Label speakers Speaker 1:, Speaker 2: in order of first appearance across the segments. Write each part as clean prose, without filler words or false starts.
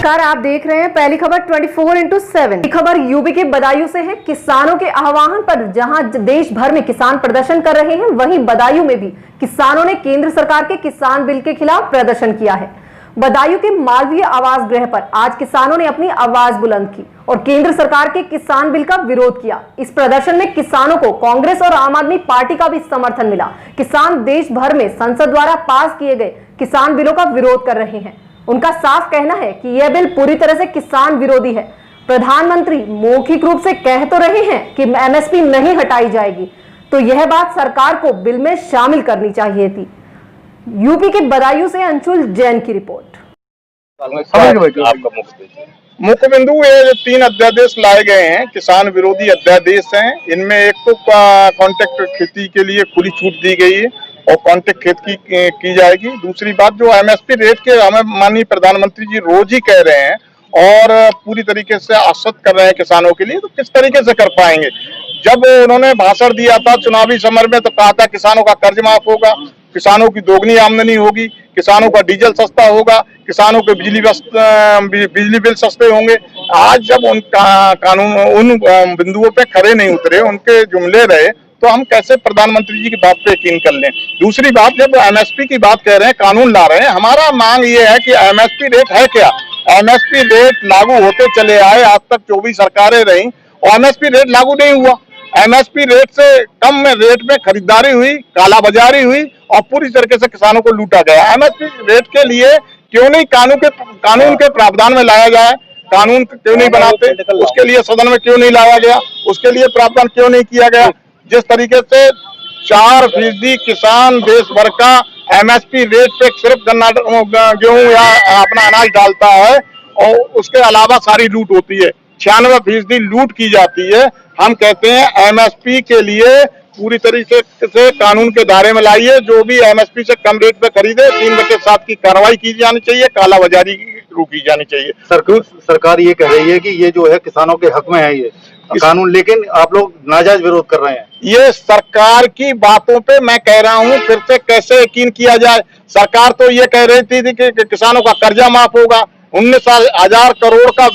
Speaker 1: नमस्कार, आप देख रहे हैं पहली खबर 24/7। खबर यूपी के बदायूं से है। किसानों के आह्वान पर जहां देश भर में किसान प्रदर्शन कर रहे हैं, वहीं बदायूं में भी किसानों ने केंद्र सरकार के किसान बिल के खिलाफ प्रदर्शन किया है। बदायूं के मालवीय आवास गृह पर आज किसानों ने अपनी आवाज बुलंद की और केंद्र सरकार के किसान बिल का विरोध किया। इस प्रदर्शन में किसानों को कांग्रेस और आम आदमी पार्टी का भी समर्थन मिला। किसान देश भर में संसद द्वारा पास किए गए किसान बिलों का विरोध कर रहे हैं। उनका साफ कहना है कि यह बिल पूरी तरह से किसान विरोधी है। प्रधानमंत्री मौखिक रूप से कह तो रहे हैं कि एमएसपी नहीं हटाई जाएगी, तो यह बात सरकार को बिल में शामिल करनी चाहिए थी। यूपी के बदायूं से अंशुल जैन की रिपोर्ट।
Speaker 2: मुख्य बिंदु ये जो 3 अध्यादेश लाए गए हैं, किसान विरोधी अध्यादेश हैं। इनमें एक तो कॉन्ट्रैक्ट खेती के लिए खुली छूट दी गई है और कॉन्ट्रैक्ट खेती की जाएगी। दूसरी बात, जो एमएसपी रेट के हमें माननीय प्रधानमंत्री जी रोज ही कह रहे हैं और पूरी तरीके से आश्वस्त कर रहे हैं किसानों के लिए, तो किस तरीके से कर पाएंगे। जब उन्होंने भाषण दिया था चुनावी समर में, तो कहा था किसानों का कर्ज माफ होगा, किसानों की दोगुनी आमदनी होगी, किसानों का डीजल सस्ता होगा, किसानों के बिजली बिल सस्ते होंगे। आज जब उनका कानून उन बिंदुओं पे खरे नहीं उतरे, उनके जुमले रहे, तो हम कैसे प्रधानमंत्री जी की बात पे यकीन कर लें। दूसरी बात, जब एमएसपी की बात कह रहे हैं, कानून ला रहे हैं, हमारा मांग ये है कि एमएसपी रेट है क्या। एमएसपी रेट लागू होते चले आए, आज तक 24 सरकारें रही और एमएसपी रेट लागू नहीं हुआ। एमएसपी रेट से कम में रेट में खरीदारी हुई, कालाबाजारी हुई और पूरी तरीके से किसानों को लूटा गया। एमएसपी रेट के लिए क्यों नहीं कानून के प्रावधान में लाया जाए, कानून क्यों नहीं बनाते, उसके लिए सदन में क्यों नहीं लाया गया, उसके लिए प्रावधान क्यों नहीं किया गया। जिस तरीके से 4% किसान देश भर का एमएसपी रेट पे सिर्फ गेहूं या अपना अनाज डालता है और उसके अलावा सारी लूट होती है, 96% लूट की जाती है। हम कहते हैं एमएसपी के लिए पूरी तरीके से कानून के दायरे में लाइए। जो भी एमएसपी से कम रेट पे खरीदे, 3/7 की कार्रवाई की जानी चाहिए, कालाबाजारी रोकी जानी चाहिए।
Speaker 3: सरकार ये कह रही है कि ये जो है किसानों के हक में है ये कानून, लेकिन आप लोग नाजायज विरोध कर रहे हैं।
Speaker 2: ये सरकार की बातों पे मैं कह रहा हूँ, फिर से कैसे यकीन किया जाए। सरकार तो ये कह रही थी कि किसानों का कर्जा माफ होगा, 19,000 करोड़ का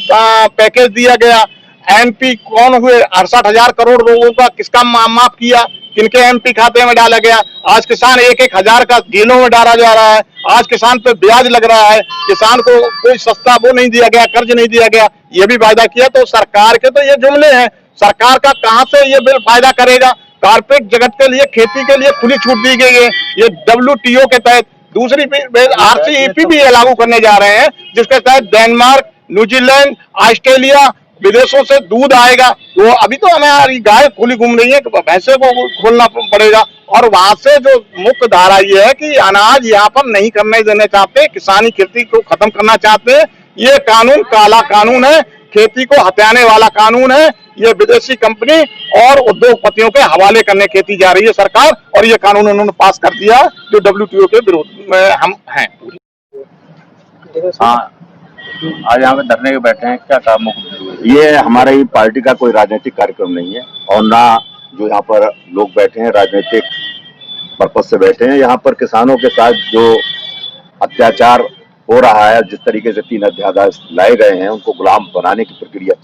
Speaker 2: पैकेज दिया गया। एमपी कौन हुए, 68,000 करोड़ लोगों का किसका माफ किया, किनके एमपी खाते में डाला गया। आज किसान 1,000 का जेलों में डाला जा रहा है, आज किसान पे ब्याज लग रहा है, किसान को कोई सस्ता वो नहीं दिया गया, कर्ज नहीं दिया गया, ये भी वायदा किया। तो सरकार के तो ये जुमले हैं, सरकार का कहां से ये बिल फायदा करेगा। कारपेट जगत के लिए, खेती के लिए खुली छूट दी गई है, ये WTO के तहत। दूसरी RCEP भी ये लागू करने जा रहे हैं, जिसके तहत डेनमार्क, न्यूजीलैंड, ऑस्ट्रेलिया विदेशों से दूध आएगा। वो अभी तो हमारी गाय खुली घूम रही है, भैंसे को खोलना पड़ेगा। और वहां से जो मुख्य धारा ये है कि अनाज यहाँ पर नहीं करने देना चाहते, किसानी खेती को खत्म करना चाहते हैं। ये कानून काला कानून है, खेती को हथियाने वाला कानून है। ये विदेशी कंपनी और उद्योगपतियों के हवाले करने खेती जा रही है सरकार, और ये कानून उन्होंने पास कर दिया जो WTO के विरोध में हम हैं।
Speaker 4: हाँ, आज यहाँ पे धरने के बैठे हैं, क्या काम? ये हमारी पार्टी का कोई राजनीतिक कार्यक्रम नहीं है और ना जो यहाँ पर लोग बैठे हैं राजनीतिक पर्पज से बैठे हैं। यहाँ पर किसानों के साथ जो अत्याचार हो रहा है, जिस तरीके से 3 अध्यादेश लाए गए हैं, उनको गुलाम बनाने की प्रक्रिया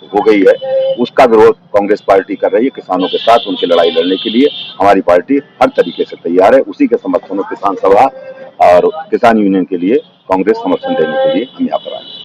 Speaker 4: हो गई है, उसका विरोध कांग्रेस पार्टी कर रही है। किसानों के साथ उनकी लड़ाई लड़ने के लिए हमारी पार्टी हर तरीके से तैयार है। उसी के समर्थन में किसान सभा और किसान यूनियन के लिए कांग्रेस समर्थन देने के लिए हम यहाँ पर आए।